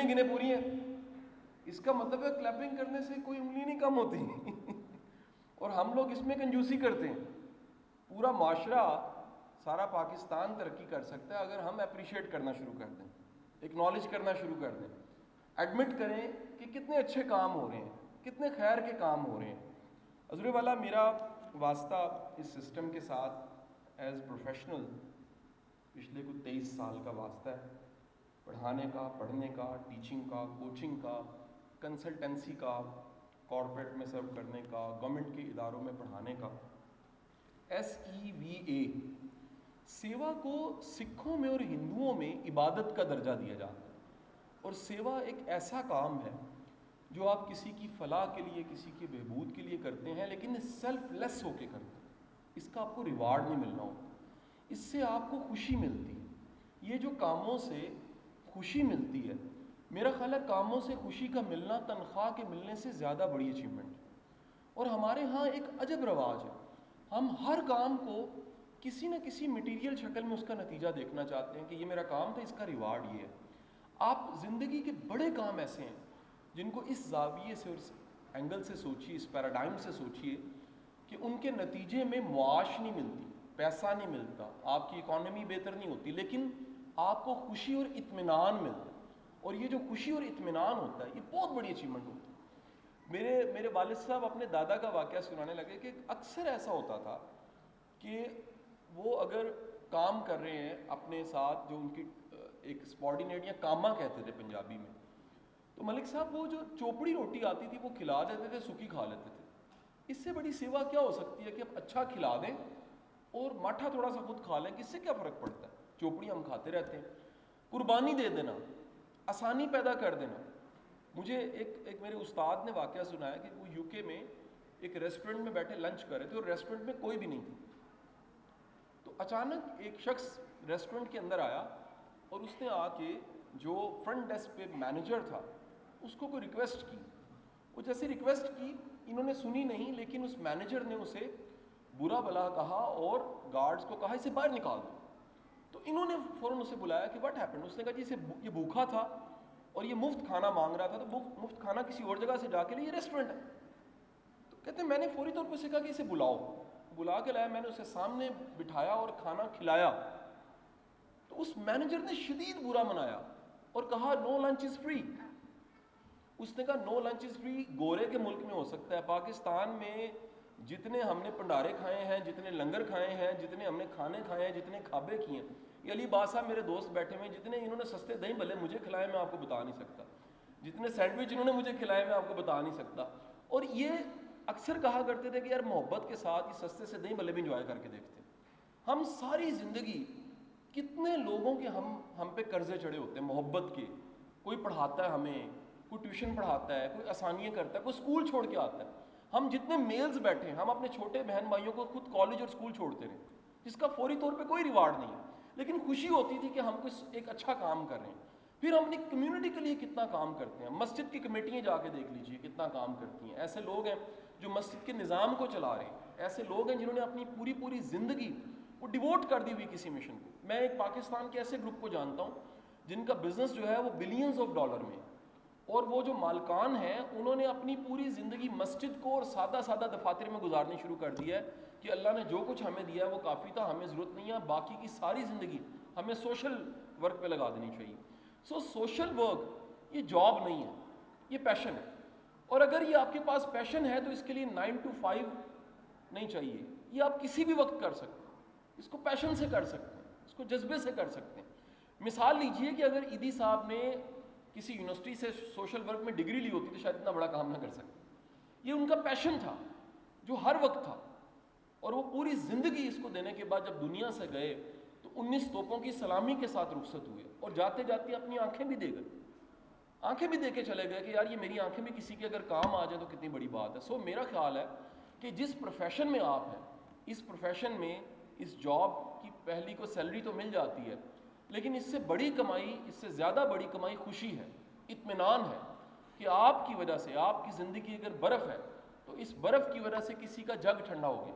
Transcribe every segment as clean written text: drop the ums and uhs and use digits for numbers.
انگلیاں گنے پوری ہیں. اس کا مطلب ہے کلیپنگ کرنے سے کوئی انگلی نہیں کم ہوتی. اور ہم لوگ اس میں کنجوسی کرتے ہیں. پورا معاشرہ سارا پاکستان ترقی کر سکتا ہے اگر ہم اپریشیٹ کرنا شروع کر دیں, اکنالج کرنا شروع کر دیں, ایڈمٹ کریں کہ کتنے اچھے کام ہو رہے ہیں, کتنے خیر کے کام ہو رہے ہیں. حضور والا, میرا واسطہ اس سسٹم کے ساتھ ایز پروفیشنل پچھلے کچھ 23 سال کا واسطہ ہے. پڑھانے کا, پڑھنے کا, ٹیچنگ کا, کوچنگ کا, کنسلٹنسی کا, کارپوریٹ میں سرو کرنے کا, گورنمنٹ کے اداروں میں پڑھانے کا. SEVA, سیوا کو سکھوں میں اور ہندوؤں میں عبادت کا درجہ دیا جاتا ہے. اور سیوا ایک ایسا کام ہے جو آپ کسی کی فلاح کے لیے, کسی کی بہبود کے لیے کرتے ہیں, لیکن سیلف لیس ہو کے کرتے ہیں. اس کا آپ کو ریوارڈ نہیں ملنا ہوتا, اس سے آپ کو خوشی ملتی ہے. یہ جو کاموں سے خوشی ملتی ہے, میرا خیال ہے کاموں سے خوشی کا ملنا تنخواہ کے ملنے سے زیادہ بڑی اچیومنٹ ہے. اور ہمارے ہاں ایک عجب رواج ہے, ہم ہر کام کو کسی نہ کسی مٹیریل شکل میں اس کا نتیجہ دیکھنا چاہتے ہیں کہ یہ میرا کام تھا, اس کا ریوارڈ یہ ہے. آپ زندگی کے بڑے کام ایسے ہیں جن کو اس زاویے سے اور اس اینگل سے سوچیے, اس پیراڈائم سے سوچیے کہ ان کے نتیجے میں معاش نہیں ملتی, پیسہ نہیں ملتا, آپ کی اکانومی بہتر نہیں ہوتی, لیکن آپ کو خوشی اور اطمینان ملتا ہے. اور یہ جو خوشی اور اطمینان ہوتا ہے یہ بہت بڑی اچیومنٹ ہوتی ہے. میرے والد صاحب اپنے دادا کا واقعہ سنانے لگے کہ اکثر ایسا ہوتا تھا کہ وہ اگر کام کر رہے ہیں اپنے ساتھ, جو ان کی ایک سبارڈینیٹ یا کاما کہتے تھے پنجابی میں, تو ملک صاحب وہ جو چوپڑی روٹی آتی تھی وہ کھلا دیتے تھے, سوکھی کھا لیتے تھے. اس سے بڑی سیوا کیا ہو سکتی ہے کہ آپ اچھا کھلا دیں اور ماٹھا تھوڑا سا خود کھا لیں, کس سے کیا فرق پڑتا ہے؟ چوپڑی ہم کھاتے رہتے ہیں. قربانی دے دینا, آسانی پیدا کر دینا. مجھے ایک میرے استاد نے واقعہ سنایا کہ وہ UK میں ایک ریسٹورنٹ میں بیٹھے لنچ کر رہے تھے اور ریسٹورنٹ میں کوئی بھی نہیں تھا. تو اچانک ایک شخص ریسٹورنٹ کے اندر آیا اور اس نے آ کے جو فرنٹ ڈیسک پہ مینیجر تھا اس کو کوئی ریکویسٹ کی. وہ جیسے ریکویسٹ کی انہوں نے سنی نہیں, لیکن اس مینیجر نے اسے برا بلا کہا اور گارڈز کو کہا اسے باہر نکال دو. تو انہوں نے فوراً اسے بلایا کہ واٹ ہیپن. اس نے کہا جی یہ بھوکا تھا اور یہ مفت کھانا مانگ رہا تھا, تو مفت کھانا کسی اور جگہ سے جا کے لے, یہ ریسٹورنٹ ہے. تو کہتے ہیں میں نے فوری طور پر اسے کہا کہ اسے بلاؤ. بلا کے لایا, میں نے اسے سامنے بٹھایا اور کھانا کھلایا. تو اس مینیجر نے شدید برا منایا اور کہا نو لنچ از فری. اس نے کہا نو لنچ از فری گورے کے ملک میں ہو سکتا ہے, پاکستان میں جتنے ہم نے پنڈارے کھائے ہیں, جتنے لنگر کھائے ہیں, جتنے ہم نے کھانے کھائے ہیں, جتنے کھابے کیے ہیں, یہ علی بادشاہ صاحب میرے دوست بیٹھے ہوئے, جتنے انہوں نے سستے دہی بھلے مجھے کھلائے میں آپ کو بتا نہیں سکتا, جتنے سینڈوچ انہوں نے مجھے کھلائے میں آپ کو بتا نہیں سکتا. اور یہ اکثر کہا کرتے تھے کہ یار محبت کے ساتھ یہ سستے سے دہی بھلے بھی انجوائے کر کے دیکھتے ہیں. ہم ساری زندگی کتنے لوگوں کے ہم پہ قرضے چڑھے ہوتے ہیں محبت کے. کوئی پڑھاتا ہے ہمیں, کوئی ٹیوشن پڑھاتا ہے, کوئی آسانیاں کرتا ہے, کوئی اسکول چھوڑ کے آتا ہے. ہم جتنے میلز بیٹھے ہیں, ہم اپنے چھوٹے بہن بھائیوں کو خود کالج اور اسکول چھوڑتے رہے, جس کا فوری طور پہ کوئی ریوارڈ نہیں ہے, لیکن خوشی ہوتی تھی کہ ہم کچھ ایک اچھا کام کر رہے ہیں. پھر ہم اپنی کمیونٹی کے لیے کتنا کام کرتے ہیں. مسجد کی کمیٹیاں جا کے دیکھ لیجئے کتنا کام کرتی ہیں. ایسے لوگ ہیں جو مسجد کے نظام کو چلا رہے ہیں, ایسے لوگ ہیں جنہوں نے اپنی پوری زندگی وہ ڈیووٹ کر دی ہوئی کسی مشن کو. میں ایک پاکستان کے ایسے گروپ کو جانتا ہوں جن کا بزنس جو ہے وہ بلینز آف ڈالر میں, اور وہ جو مالکان ہیں انہوں نے اپنی پوری زندگی مسجد کو اور سادہ دفاتر میں گزارنی شروع کر دی ہے کہ اللہ نے جو کچھ ہمیں دیا ہے وہ کافی تھا, ہمیں ضرورت نہیں ہے, باقی کی ساری زندگی ہمیں سوشل ورک پہ لگا دینی چاہیے. سو سوشل ورک یہ جاب نہیں ہے, یہ پیشن ہے. اور اگر یہ آپ کے پاس پیشن ہے تو اس کے لیے 9 to 5 نہیں چاہیے, یہ آپ کسی بھی وقت کر سکتے ہیں. اس کو پیشن سے کر سکتے ہیں, اس کو جذبے سے کر سکتے ہیں. مثال لیجئے کہ اگر ایدی صاحب نے کسی یونیورسٹی سے سوشل ورک میں ڈگری لی ہوتی تو شاید اتنا بڑا کام نہ کر سکتے. یہ ان کا پیشن تھا جو ہر وقت تھا, اور وہ پوری زندگی اس کو دینے کے بعد جب دنیا سے گئے تو 19 توپوں کی سلامی کے ساتھ رخصت ہوئے, اور جاتے جاتے اپنی آنکھیں بھی دے گئے, آنکھیں بھی دے کے چلے گئے کہ یار یہ میری آنکھیں بھی کسی کے اگر کام آ جائیں تو کتنی بڑی بات ہے. سو میرا خیال ہے کہ جس پروفیشن میں آپ ہیں, اس پروفیشن میں اس جاب کی پہلی کو سیلری تو مل جاتی ہے, لیکن اس سے بڑی کمائی, اس سے زیادہ بڑی کمائی خوشی ہے, اطمینان ہے کہ آپ کی وجہ سے آپ کی زندگی اگر برف ہے تو اس برف کی وجہ سے کسی کا جگ ٹھنڈا ہو گیا.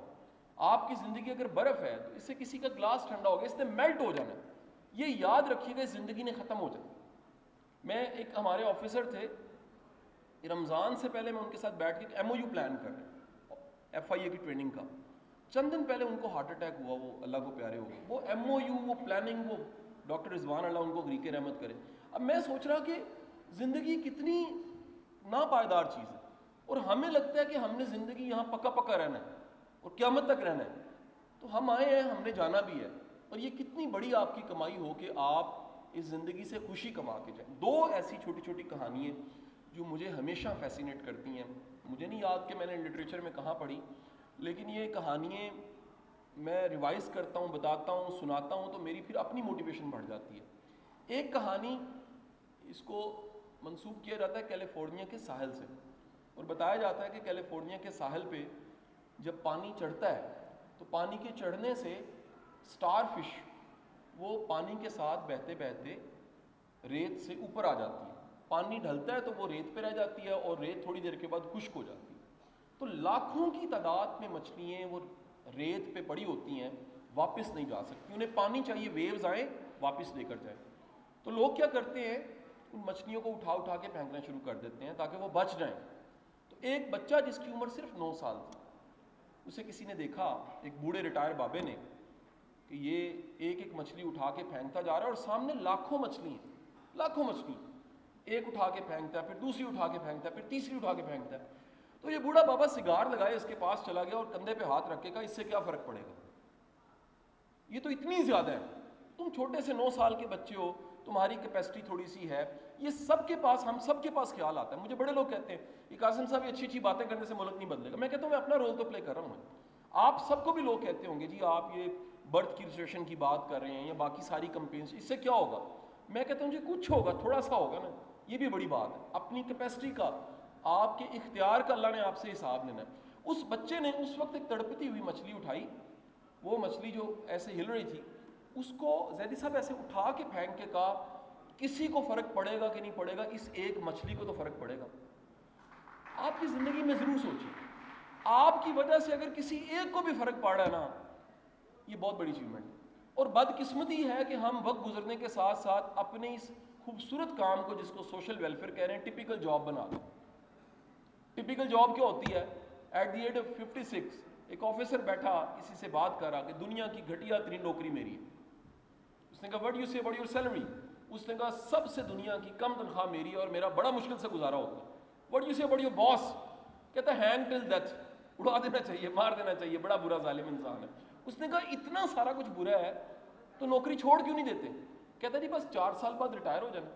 آپ کی زندگی اگر برف ہے تو اس سے کسی کا گلاس ٹھنڈا ہو گیا, اس نے میلٹ ہو جانا. یہ یاد رکھیے گا, زندگی نے ختم ہو جانا. میں ایک ہمارے آفیسر تھے، رمضان سے پہلے میں ان کے ساتھ بیٹھ کے ایم او یو پلان کر رہے ہیں ایف آئی اے کی ٹریننگ کا. چند دن پہلے ان کو ہارٹ اٹیک ہوا، وہ اللہ کو پیارے ہو گئے. وہ ایم او یو، وہ پلاننگ، وہ ڈاکٹر رضوان اللہ ان کو غریق رحمت کرے. اب میں سوچ رہا کہ زندگی کتنی ناپائیدار چیز ہے، اور ہمیں لگتا ہے کہ ہم نے زندگی یہاں پکا پکا رہنا ہے اور قیامت تک رہنا ہے. تو ہم آئے ہیں، ہم نے جانا بھی ہے. اور یہ کتنی بڑی آپ کی کمائی ہو کہ آپ اس زندگی سے خوشی کما کے جائیں. دو ایسی چھوٹی چھوٹی کہانیاں جو مجھے ہمیشہ فیسینیٹ کرتی ہیں. مجھے نہیں یاد کہ میں نے لٹریچر میں کہاں پڑھی، لیکن یہ کہانیاں میں ریوائز کرتا ہوں، بتاتا ہوں، سناتا ہوں تو میری پھر اپنی موٹیویشن بڑھ جاتی ہے. ایک کہانی، اس کو منسوب کیا جاتا ہے کیلیفورنیا کے ساحل سے، اور بتایا جاتا ہے کہ کیلیفورنیا کے ساحل پہ جب پانی چڑھتا ہے تو پانی کے چڑھنے سے سٹار فش وہ پانی کے ساتھ بہتے بہتے ریت سے اوپر آ جاتی ہے. پانی ڈھلتا ہے تو وہ ریت پہ رہ جاتی ہے، اور ریت تھوڑی دیر کے بعد خشک ہو جاتی ہے. تو لاکھوں کی تعداد میں مچھلیاں وہ ریت پہ پڑی ہوتی ہیں، واپس نہیں جا سکتی. انہیں پانی چاہیے، ویوز آئیں واپس لے کر جائیں. تو لوگ کیا کرتے ہیں، ان مچھلیوں کو اٹھا اٹھا کے پھینکنا شروع کر دیتے ہیں تاکہ وہ بچ جائیں. تو ایک بچہ جس کی عمر صرف 9 سال تھی، اسے کسی نے دیکھا، ایک بوڑھے ریٹائر بابے نے، کہ یہ ایک ایک مچھلی اٹھا کے پھینکتا جا رہا ہے، اور سامنے لاکھوں مچھلی ہیں، لاکھوں مچھلی. ایک اٹھا کے پھینکتا ہے، پھر دوسری اٹھا کے پھینکتا ہے، پھر تیسری اٹھا کے پھینکتا ہے. تو یہ بوڑھا بابا سگار لگائے اس کے پاس چلا گیا اور کندھے پہ ہاتھ رکھ کے کہا، اس سے کیا فرق پڑے گا، یہ تو اتنی زیادہ ہے. تم چھوٹے سے 9 سال کے بچے ہو، تمہاری کیپیسٹی تھوڑی سی ہے. یہ سب کے پاس، ہم سب کے پاس خیال آتا ہے. مجھے بڑے لوگ کہتے ہیں کہ قاسم صاحب یہ اچھی اچھی باتیں کرنے سے ملک نہیں بدلے گا. میں کہتا ہوں میں اپنا رول تو پلے کر رہا ہوں. آپ سب کو بھی لوگ کہتے ہوں گے جی آپ یہ برتھ کی ریسیشن کی بات کر رہے ہیں یا باقی ساری کمپینس، اس سے کیا ہوگا. میں کہتا ہوں جی کچھ ہوگا، تھوڑا سا ہوگا نا. یہ بھی بڑی بات ہے. اپنی کیپیسٹی کا، آپ کے اختیار کا اللہ نے آپ سے حساب لینا ہے. اس بچے نے اس وقت ایک تڑپتی ہوئی مچھلی اٹھائی. وہ مچھلی جو ایسے ہل رہی تھی، اس کو زیدی صاحب ایسے اٹھا کے پھینک کے کہا، کسی کو فرق پڑے گا کہ نہیں پڑے گا، اس ایک مچھلی کو تو فرق پڑے گا. آپ کی زندگی میں ضرور سوچیں، آپ کی وجہ سے اگر کسی ایک کو بھی فرق پڑ رہا ہے نا، یہ بہت بڑی اچیومنٹ ہے. اور بدقسمتی ہے کہ ہم وقت گزرنے کے ساتھ ساتھ اپنے اس خوبصورت کام کو، جس کو سوشل ویلفیئر کہہ رہے ہیں، ٹپیکل جاب بنا دیں. ٹپیکل جاب کیا ہوتی ہے؟ ایٹ دی ایج آف 56 ایک آفیسر بیٹھا کسی سے بات کر رہا کہ دنیا کی گھٹیا ترین نوکری میری ہے. اس نے کہا وٹ یو سے اباؤٹ یور سیلری؟ اس نے کہا سب سے دنیا کی کم تنخواہ میری ہے اور میرا بڑا مشکل سے گزارا ہوتا ہے. وٹ یو سے اباؤٹ یور باس؟ کہتا ہے ہینگ ٹل ڈیتھ، اڑا دینا چاہیے، مار دینا چاہیے، بڑا برا ظالم انسان ہے. اس نے کہا اتنا سارا کچھ برا ہے تو نوکری چھوڑ کیوں نہیں دیتے؟ کہتا جی بس 4 سال بعد ریٹائر ہو جانا.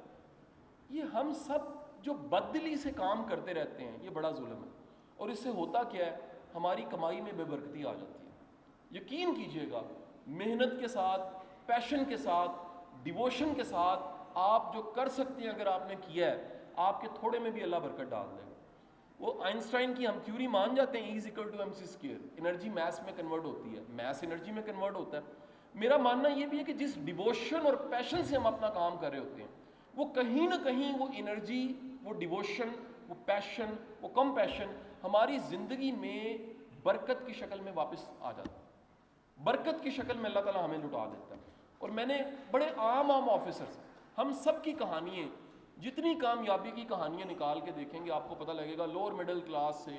یہ ہم سب جو بددلی سے کام کرتے رہتے ہیں، یہ بڑا ظلم ہے. اور اس سے ہوتا کیا ہے، ہماری کمائی میں بے برکتی آ جاتی ہے. یقین کیجئے گا، محنت کے ساتھ، پیشن کے ساتھ، ڈیووشن کے ساتھ آپ جو کر سکتے ہیں، اگر آپ نے کیا ہے، آپ کے تھوڑے میں بھی اللہ برکت ڈال دے گا. وہ آئنسٹائن کی ہم تھیوری مان جاتے ہیں، E=mc². انرجی میس میں کنورٹ ہوتی ہے، میس انرجی میں کنورٹ ہوتا ہے. میرا ماننا یہ بھی ہے کہ جس ڈیووشن اور پیشن سے ہم اپنا کام کر رہے ہوتے ہیں، وہ کہیں نہ کہیں وہ انرجی، وہ ڈیووشن، وہ پیشن، وہ کمپیشن ہماری زندگی میں برکت کی شکل میں واپس آ جاتا ہے. برکت کی شکل میں اللہ تعالیٰ ہمیں لٹا دیتا ہے. اور میں نے بڑے عام آفیسرز، ہم سب کی کہانیاں، جتنی کامیابی کی کہانیاں نکال کے دیکھیں گے آپ کو پتہ لگے گا، لوور مڈل کلاس سے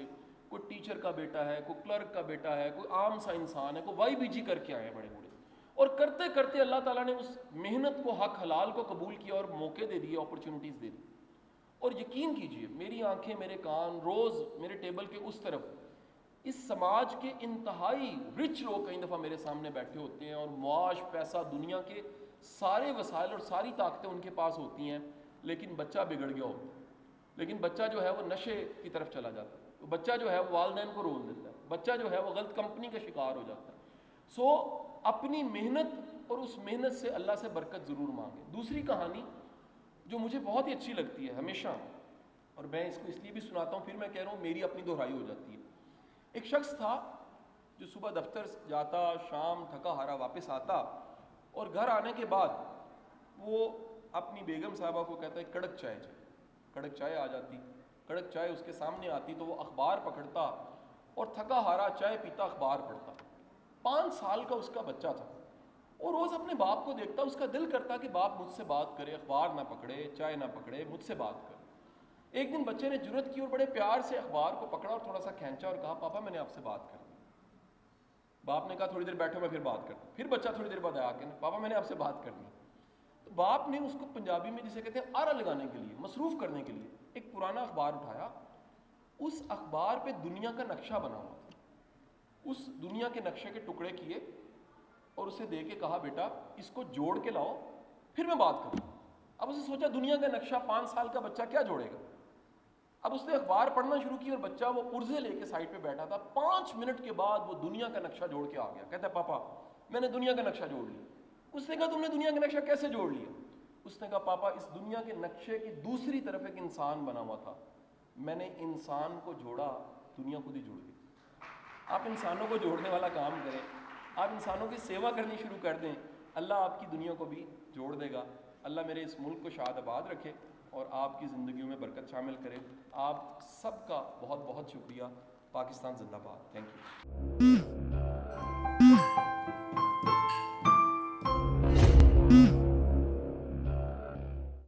کوئی ٹیچر کا بیٹا ہے، کوئی کلرک کا بیٹا ہے، کوئی عام سا انسان ہے، کوئی YBG کر کے آئے ہیں بڑے بڑے. اور کرتے کرتے اللہ تعالیٰ نے اس محنت کو، حق حلال کو قبول کیا اور موقع دے دیے، اپرچونٹیز دے دی. اور یقین کیجئے، میری آنکھیں، میرے کان روز میرے ٹیبل کے اس طرف اس سماج کے انتہائی رچ لوگ کئی دفعہ میرے سامنے بیٹھے ہوتے ہیں، اور معاش، پیسہ، دنیا کے سارے وسائل اور ساری طاقتیں ان کے پاس ہوتی ہیں، لیکن بچہ بگڑ گیا ہوتا ہے. لیکن بچہ جو ہے وہ نشے کی طرف چلا جاتا ہے، بچہ جو ہے وہ والدین کو رول دیتا ہے، بچہ جو ہے وہ غلط کمپنی کا شکار ہو جاتا ہے. سو اپنی محنت اور اس محنت سے اللہ سے برکت ضرور مانگے. دوسری کہانی جو مجھے بہت ہی اچھی لگتی ہے ہمیشہ، اور میں اس کو اس لیے بھی سناتا ہوں، پھر میں کہہ رہا ہوں میری اپنی دہرائی ہو جاتی ہے. ایک شخص تھا جو صبح دفتر جاتا، شام تھکا ہارا واپس آتا، اور گھر آنے کے بعد وہ اپنی بیگم صاحبہ کو کہتا ہے کڑک چائے چاہیے. کڑک چائے آ جاتی، کڑک چائے اس کے سامنے آتی تو وہ اخبار پکڑتا اور تھکا ہارا چائے پیتا، اخبار پڑھتا. 5 سال کا اس کا بچہ تھا. اور روز اپنے باپ کو دیکھتا، اس کا دل کرتا کہ باپ مجھ سے بات کرے، اخبار نہ پکڑے، چائے نہ پکڑے، مجھ سے بات کرے۔ ایک دن بچے نے جرت کی اور بڑے پیار سے اخبار کو پکڑا اور تھوڑا سا کھینچا اور کہا پاپا میں نے آپ سے بات کرنی۔ باپ نے کہا تھوڑی دیر بیٹھو میں پھر بات کرتا ہوں۔ پھر بچہ تھوڑی دیر بعد آیا کہ پاپا میں نے آپ سے بات کرنی۔ تو باپ نے اس کو پنجابی میں جسے کہتے ہیں آرا لگانے کے لیے، مصروف کرنے کے لیے ایک پرانا اخبار اٹھایا، اس اخبار پہ دنیا کا نقشہ بنا ہوا تھا، اس دنیا کے نقشے کے ٹکڑے کیے اور اسے دے کے کہا بیٹا اس کو جوڑ کے لاؤ پھر میں بات کروں۔ اب اسے سوچا دنیا کا نقشہ 5 سال کا بچہ کیا جوڑے گا۔ اب اس نے اخبار پڑھنا شروع کی اور بچہ وہ پرزے لے کے سائڈ پہ بیٹھا تھا، 5 منٹ کے بعد وہ دنیا کا نقشہ جوڑ کے آ گیا، کہتا ہے پاپا میں نے دنیا کا نقشہ جوڑ لیا۔ اس نے کہا تم نے دنیا کا نقشہ کیسے جوڑ لیا؟ اس نے کہا پاپا اس دنیا کے نقشے کی دوسری طرف ایک انسان بنا ہوا تھا، میں نے انسان کو جوڑا، دنیا خود ہی جڑ گئی۔ آپ انسانوں کو جوڑنے والا کام کریں، آپ انسانوں کی سیوا کرنی شروع کر دیں، اللہ آپ کی دنیا کو بھی جوڑ دے گا۔ اللہ میرے اس ملک کو شاد آباد رکھے اور آپ کی زندگیوں میں برکت شامل کرے۔ آپ سب کا بہت بہت شکریہ۔ پاکستان زندہ باد۔ Thank you.